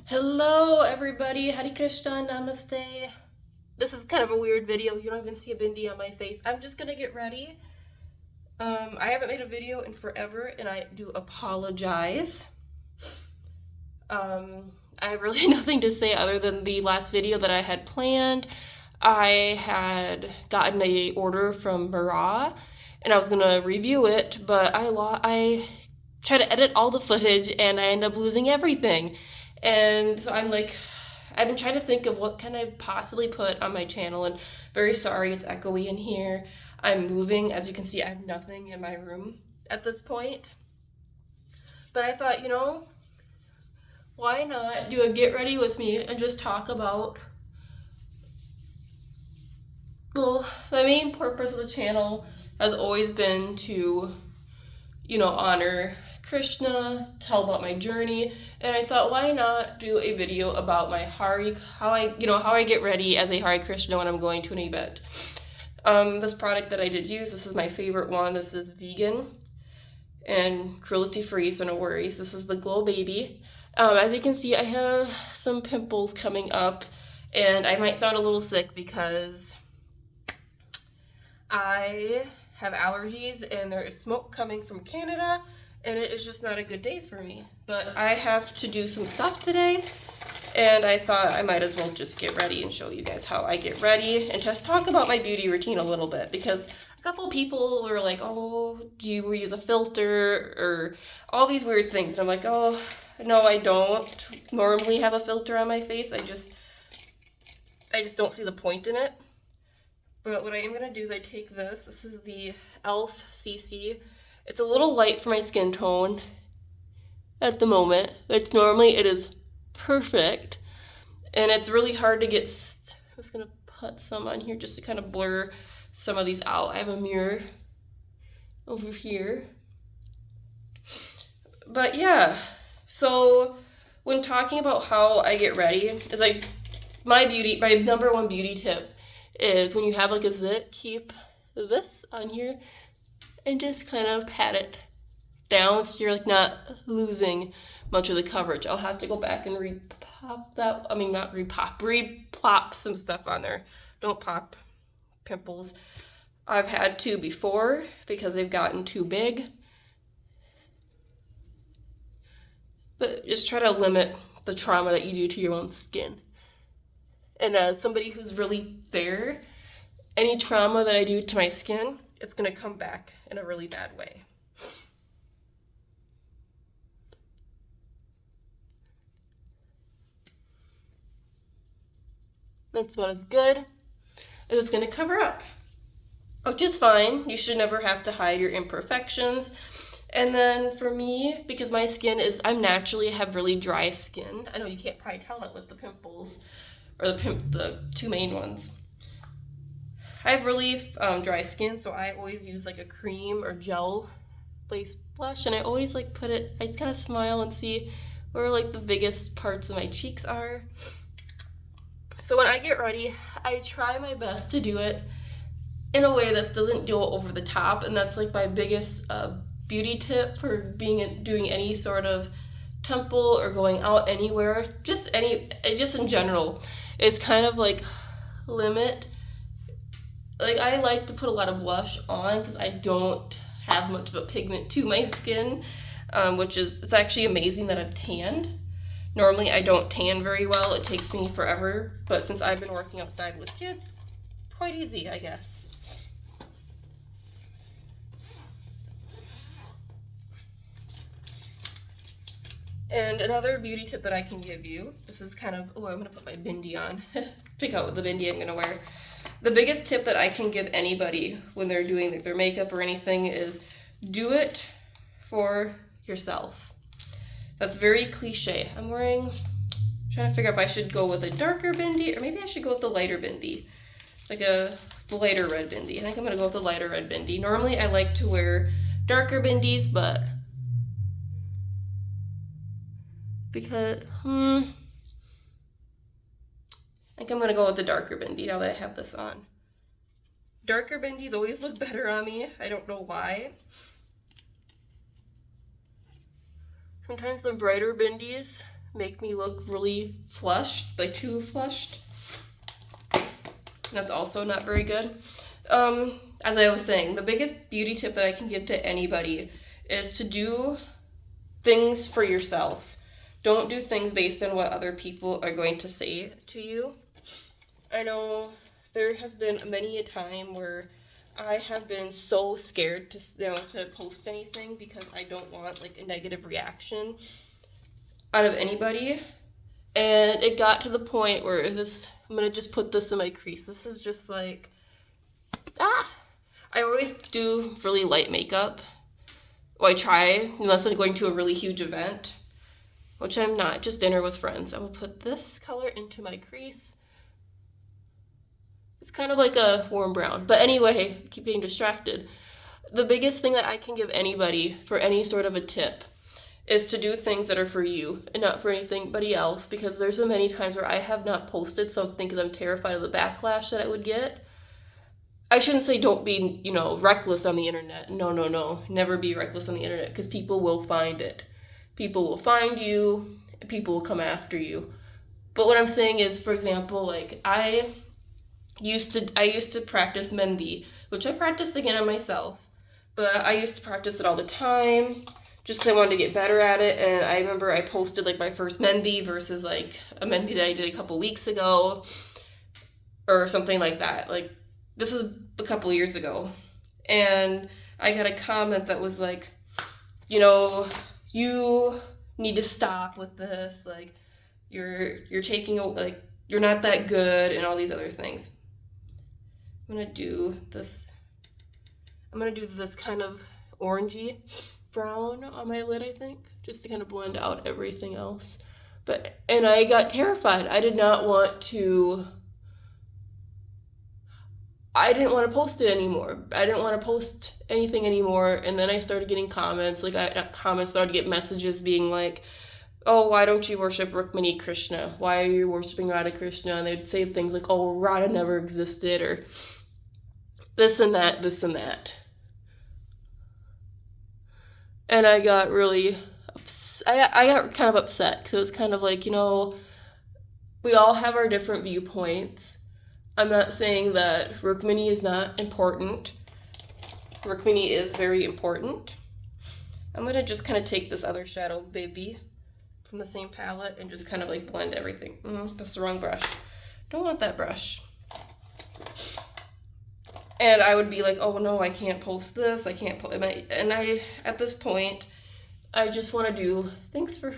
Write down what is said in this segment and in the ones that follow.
Hello everybody, Hare Krishna, Namaste. This is kind of a weird video. You don't even see a bindi on my face. I'm just gonna get ready. I haven't made a video in forever and I do apologize. I have really nothing to say other than the last video that I had planned. I had gotten a order from Mara and I was gonna review it, but I tried to edit all the footage and I ended up losing everything. And so I've been trying to think of what can I possibly put on my channel, and very sorry it's echoey in here. I'm moving. As you can see, I have nothing in my room at this point. But I thought, why not do a get ready with me and just talk about, well, my main purpose of the channel has always been to, honor Krishna, tell about my journey, and I thought, why not do a video about my how I get ready as a Hare Krishna when I'm going to an event. This product that I did use, this is my favorite one. This is vegan and cruelty free, so no worries. This is the Glow Baby. As you can see, I have some pimples coming up, and I might sound a little sick because I have allergies and there is smoke coming from Canada and it is just not a good day for me. But I have to do some stuff today and I thought I might as well just get ready and show you guys how I get ready and just talk about my beauty routine a little bit, because a couple people were like, oh, do you use a filter or all these weird things, and I'm like, oh no, I don't normally have a filter on my face. I just don't see the point in it. But what I am going to do is I take this is the e.l.f. CC. It's a little light for my skin tone at the moment. It is perfect. And it's really hard to get, I'm just going to put some on here just to kind of blur some of these out. I have a mirror over here. But yeah, so when talking about how I get ready, is my number one beauty tip is when you have like a zit, keep this on here and just kind of pat it down so you're like not losing much of the coverage. I'll have to go back and replop some stuff on there. Don't pop pimples. I've had to before because they've gotten too big. But just try to limit the trauma that you do to your own skin. And as somebody who's really fair, any trauma that I do to my skin, it's going to come back in a really bad way. That's what is good. It's going to cover up, which is fine. You should never have to hide your imperfections. And then for me, because my skin I'm naturally have really dry skin. I know you can't probably tell that with the pimples. Or the two main ones. I have really dry skin, so I always use like a cream or gel base blush, and I always I just kind of smile and see where like the biggest parts of my cheeks are. So when I get ready, I try my best to do it in a way that doesn't go over the top, and that's like my biggest beauty tip for doing any sort of temple or going out anywhere, just in general, is kind of like limit. Like I like to put a lot of blush on because I don't have much of a pigment to my skin, it's actually amazing that I've tanned. Normally I don't tan very well. It takes me forever, but since I've been working outside with kids, quite easy, I guess. And another beauty tip that I can give you, this is kind of, I'm going to put my bindi on, pick out what the bindi I'm going to wear. The biggest tip that I can give anybody when they're doing their makeup or anything is do it for yourself. That's very cliche. I'm trying to figure out if I should go with a darker bindi or maybe I should go with the lighter bindi, like the lighter red bindi. I think I'm going to go with the lighter red bindi. Normally I like to wear darker bindis, but because I think I'm gonna go with the darker bindi now that I have this on. Darker bindis always look better on me. I don't know why. Sometimes the brighter bindis make me look really flushed, like too flushed. That's also not very good. As I was saying, the biggest beauty tip that I can give to anybody is to do things for yourself. Don't do things based on what other people are going to say to you. I know there has been many a time where I have been so scared to post anything because I don't want like a negative reaction out of anybody. And it got to the point where I'm gonna just put this in my crease. This is just like, I always do really light makeup. Well, I try, unless I'm going to a really huge event, which I'm not, just dinner with friends. I will put this color into my crease. It's kind of like a warm brown. But anyway, I keep getting distracted. The biggest thing that I can give anybody for any sort of a tip is to do things that are for you and not for anybody else, because there's so many times where I have not posted something because I'm terrified of the backlash that I would get. I shouldn't say don't be, reckless on the internet. No. Never be reckless on the internet, because people will find it. People will find you. People will come after you. But what I'm saying is, for example, like I used to practice mehndi, which I practiced again on myself. But I used to practice it all the time just because I wanted to get better at it. And I remember I posted like my first mehndi versus like a mehndi that I did a couple weeks ago or something like that. Like, this was a couple years ago. And I got a comment that was like, you need to stop with this. Like, you're taking, like, you're not that good and all these other things. I'm going to do this kind of orangey brown on my lid, I think, just to kind of blend out everything else. And I got terrified. I didn't want to post it anymore. I didn't want to post anything anymore. And then I started getting comments, started to get messages being like, oh, why don't you worship Rukmini Krishna? Why are you worshiping Radhe Krishna? And they'd say things like, oh, Radha never existed, or this and that. And I got really I got kind of upset, because it was kind of like, we all have our different viewpoints. I'm not saying that Rukmini is not important. Rukmini is very important. I'm going to just kind of take this other shadow baby from the same palette and just kind of like blend everything. That's the wrong brush. Don't want that brush. And I would be like, oh no, I can't post this. I can't post. And at this point, I just want to do things for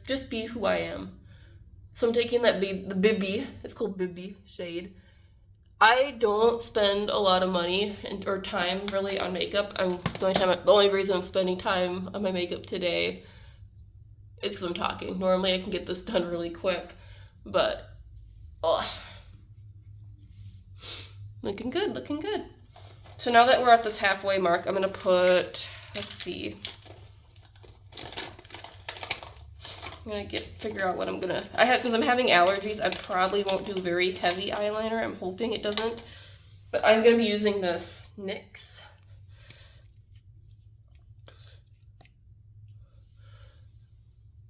just be who I am. So I'm taking the Bibi, it's called Bibi shade. I don't spend a lot of money or time really on makeup. The only reason I'm spending time on my makeup today is because I'm talking. Normally I can get this done really quick, but looking good. So now that we're at this halfway mark, I'm gonna put, let's see. I'm gonna figure out what I'm gonna, since I'm having allergies, I probably won't do very heavy eyeliner. I'm hoping it doesn't, but I'm gonna be using this NYX.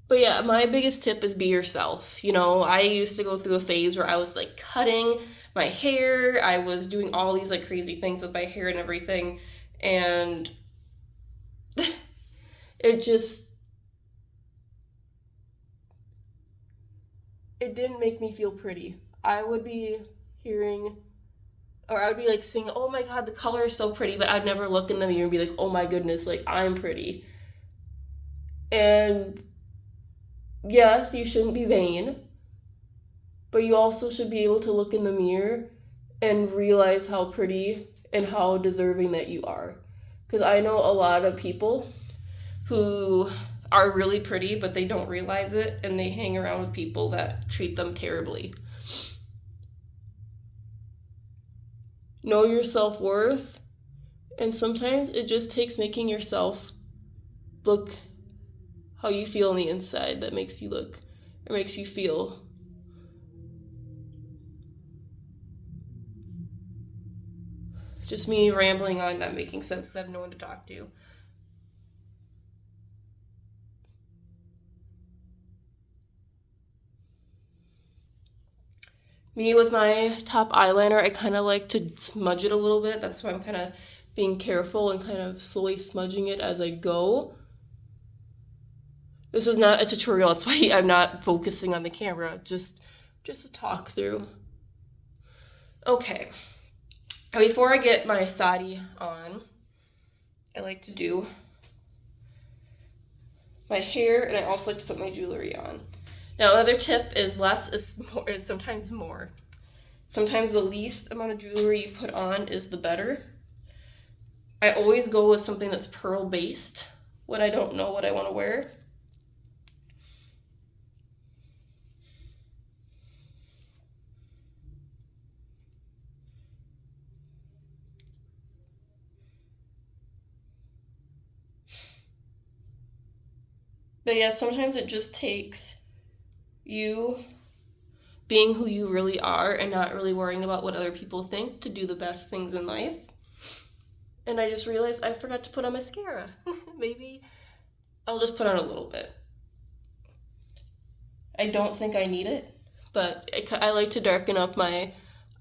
But yeah, my biggest tip is be yourself. I used to go through a phase where I was like cutting my hair. I was doing all these like crazy things with my hair and everything. And it didn't make me feel pretty. I would be like singing, oh my God, the color is so pretty, but I'd never look in the mirror and be like, oh my goodness, like I'm pretty. And yes, you shouldn't be vain, but you also should be able to look in the mirror and realize how pretty and how deserving that you are. Because I know a lot of people who are really pretty, but they don't realize it, and they hang around with people that treat them terribly. Know your self-worth, and sometimes it just takes making yourself look how you feel on the inside that makes you look, or makes you feel. Just me rambling on, not making sense, because I have no one to talk to. Me with my top eyeliner, I kind of like to smudge it a little bit. That's why I'm kind of being careful and kind of slowly smudging it as I go. This is not a tutorial, that's why I'm not focusing on the camera, just a talk through. Okay, now before I get my sari on, I like to do my hair, and I also like to put my jewelry on. Now, another tip is less is sometimes more. Sometimes the least amount of jewelry you put on is the better. I always go with something that's pearl based when I don't know what I want to wear. But yeah, sometimes it just takes you being who you really are and not really worrying about what other people think to do the best things in life. And I just realized I forgot to put on mascara. Maybe I'll just put on a little bit. I don't think I need it, but I like to darken up my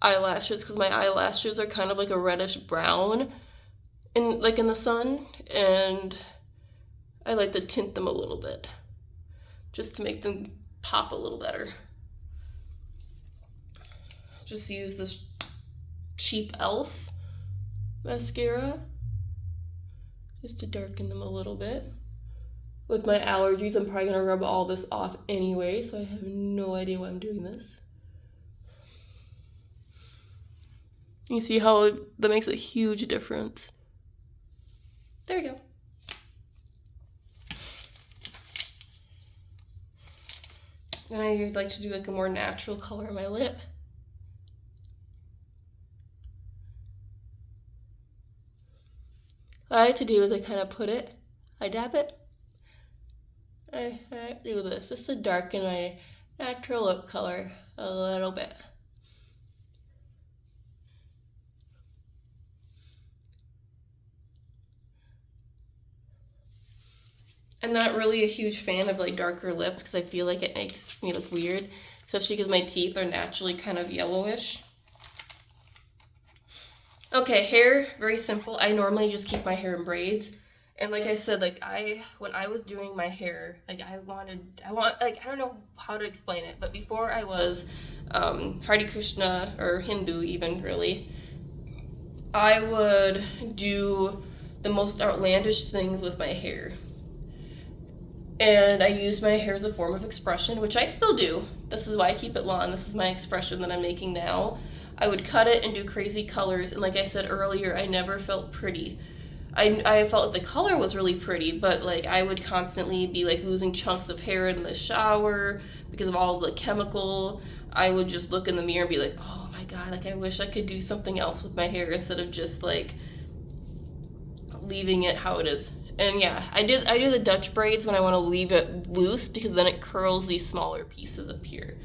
eyelashes because my eyelashes are kind of like a reddish brown in the sun, and I like to tint them a little bit just to make them pop a little better. Just use this cheap e.l.f. mascara just to darken them a little bit. With my allergies, I'm probably gonna rub all this off anyway, so I have no idea why I'm doing this. You see how that makes a huge difference. There we go. And I like to do like a more natural color on my lip. What I like to do is I kind of put it, I dab it, I do this just to darken my natural lip color a little bit. I'm not really a huge fan of like darker lips because I feel like it makes me look weird, especially because my teeth are naturally kind of yellowish. Okay, hair, very simple. I normally just keep my hair in braids. And like I said, like when I was doing my hair, like I don't know how to explain it, but before I was Hare Krishna or Hindu even really, I would do the most outlandish things with my hair. And I used my hair as a form of expression, which I still do. This is why I keep it long. This is my expression that I'm making now. I would cut it and do crazy colors, and like I said earlier, I never felt pretty. I felt like the color was really pretty, but like I would constantly be like losing chunks of hair in the shower because of all the chemical. I would just look in the mirror and be like, oh my god, like I wish I could do something else with my hair instead of just like leaving it how it is. And yeah, I do the Dutch braids when I want to leave it loose because then it curls these smaller pieces up here.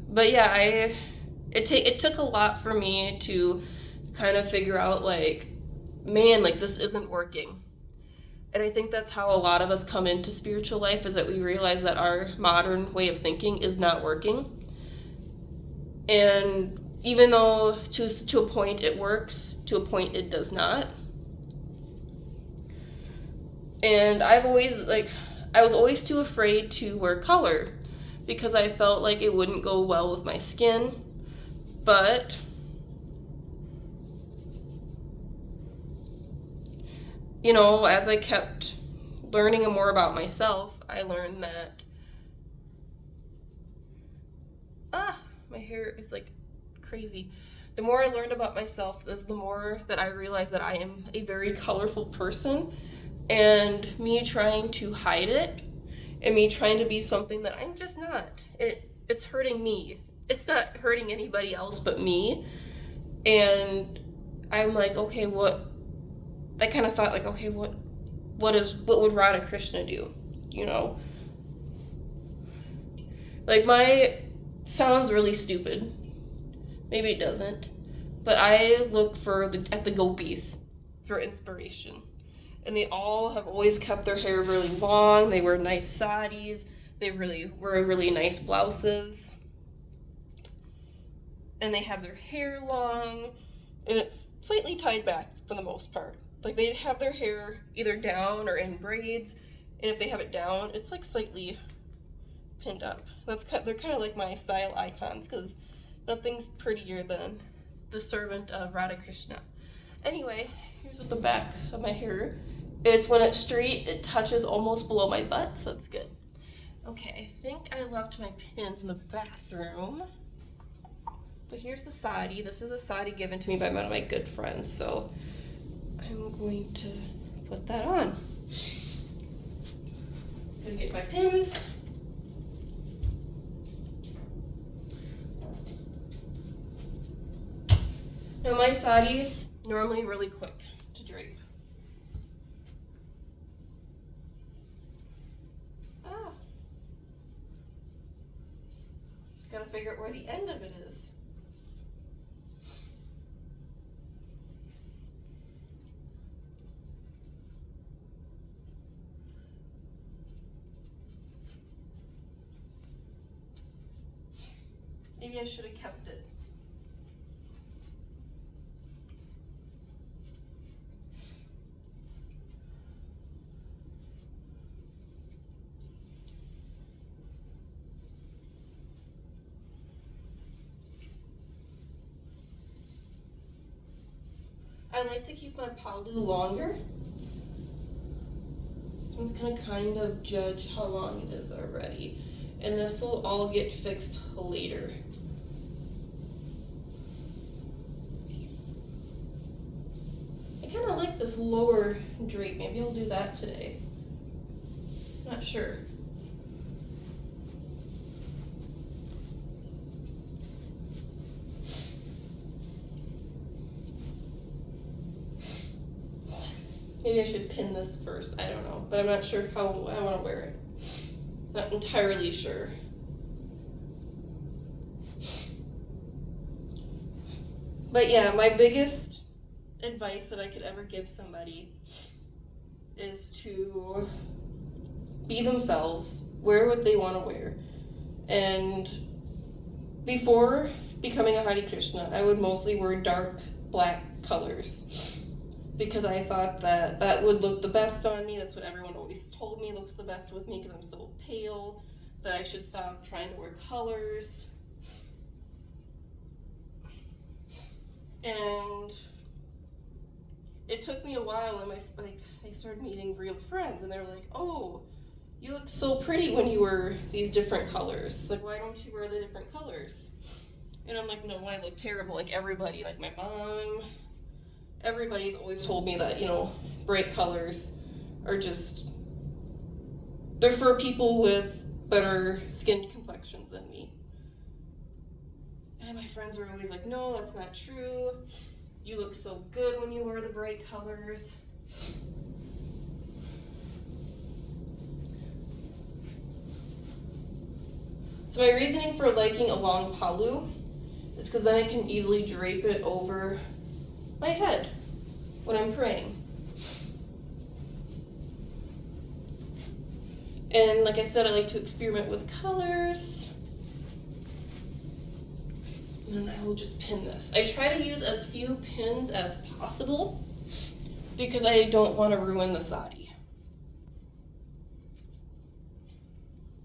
But yeah, it took a lot for me to kind of figure out like, man, like this isn't working. And I think that's how a lot of us come into spiritual life, is that we realize that our modern way of thinking is not working. And even though to a point it works, to a point it does not. And I was always too afraid to wear color because I felt like it wouldn't go well with my skin. But you know, as I kept learning more about myself, I learned that my hair is like crazy. The more I learned about myself, the more that I realized that I am a very colorful person, and me trying to hide it and me trying to be something that I'm just not. It's hurting me. It's not hurting anybody else but me. And I'm like, okay, I kind of thought like, okay, what would Radhe Krishna do? You know? Like sounds really stupid. Maybe it doesn't. But I look at the gopis for inspiration. And they all have always kept their hair really long. They wear nice saris. They really wear really nice blouses. and they have their hair long, and it's slightly tied back for the most part. Like they have their hair either down or in braids, and if they have it down, it's like slightly pinned up. They're kind of like my style icons because nothing's prettier than the servant of Radhe Krishna. Anyway, here's what the back of my hair. It's when it's straight, it touches almost below my butt, so that's good. Okay, I think I left my pins in the bathroom. But here's the sari. This is a sari given to me by one of my good friends, so I'm going to put that on. Gonna get my pins. Now my saris normally really quick to drape. Gotta figure out where the end of it is. Maybe I should have kept it. I like to keep my palu longer. I'm just gonna kind of judge how long it is already. And this will all get fixed later. I kind of like this lower drape. Maybe I'll do that today. Not sure. Maybe I should pin this first. I don't know, but I'm not sure how I want to wear it. Not entirely sure. But yeah, my biggest advice that I could ever give somebody is to be themselves, wear what they want to wear. And before becoming a Hare Krishna, I would mostly wear dark black colors because I thought that that would look the best on me. That's what everyone always told me looks the best with me because I'm so pale, that I should stop trying to wear colors. And it took me a while, and I started meeting real friends, and they were like, "Oh, you look so pretty when you wear these different colors. Like, why don't you wear the different colors?" And I'm like, "No, I look terrible." Like everybody, like my mom, everybody's always told me that, bright colors are just, they're for people with better skin complexions than me. And my friends were always like, "No, that's not true. You look so good when you wear the bright colors." So my reasoning for liking a long palu is because then I can easily drape it over my head when I'm praying. And like I said, I like to experiment with colors. And I will just pin this. I try to use as few pins as possible because I don't want to ruin the sari.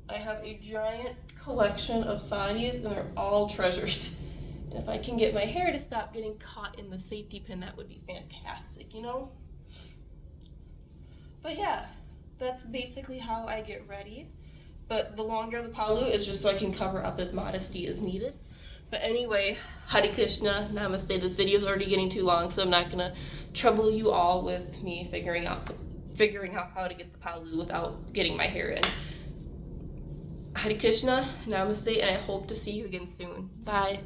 I have a giant collection of saris and they're all treasured. And if I can get my hair to stop getting caught in the safety pin, that would be fantastic, But yeah, that's basically how I get ready. But the longer the palu is just so I can cover up if modesty is needed. But anyway, Hare Krishna, Namaste. This video is already getting too long, so I'm not gonna trouble you all with me figuring out how to get the palu without getting my hair in. Hare Krishna, Namaste, and I hope to see you again soon. Bye.